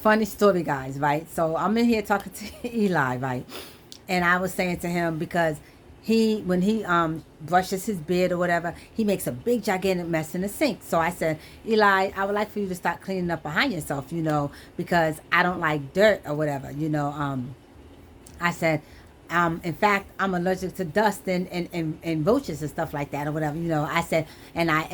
funny story, guys, right? So I'm in here talking to Eli, right? And I was saying to him because when he brushes his beard or whatever, he makes a big gigantic mess in the sink. So I said, Eli, I would like for you to start cleaning up behind yourself, because I don't like dirt or whatever, I said, in fact, I'm allergic to dust and roaches and stuff like that or whatever. I said, I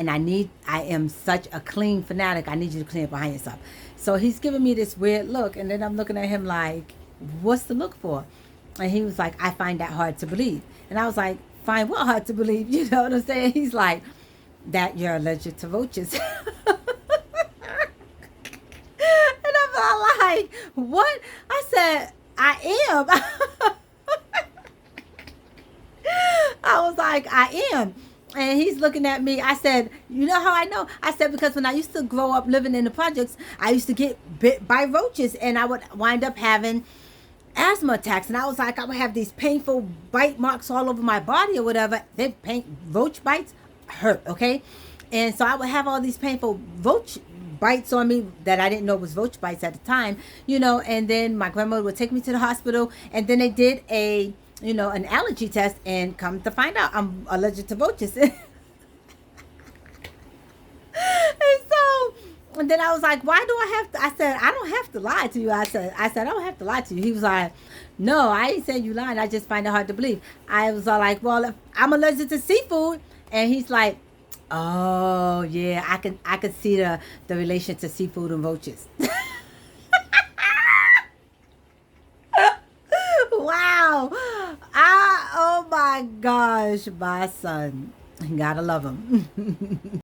am such a clean fanatic. I need you to clean it behind yourself. So he's giving me this weird look, and then I'm looking at him like, what's the look for? And he was like, I find that hard to believe. And I was like, find what hard to believe? You know what I'm saying? He's like, that you're allergic to roaches. And I'm like, what? I said, I am. I was like, I am. And he's looking at me. I said, you know how I know? I said, because when I used to grow up living in the projects, I used to get bit by roaches and I would wind up having asthma attacks. And I was like, I would have these painful bite marks all over my body or whatever. Roach bites hurt, okay? And so I would have all these painful roach bites on me that I didn't know was roach bites at the time, and then my grandmother would take me to the hospital, and then they did an allergy test, and come to find out I'm allergic to roaches. And so, and then I was like, why do I have to? I said, I don't have to lie to you. I don't have to lie to you. He was like, no, I ain't saying you lying. I just find it hard to believe. I was all like, well, I'm allergic to seafood. And he's like, oh yeah, I can see the relation to seafood and roaches. Wow. Oh my gosh, my son. Gotta love him.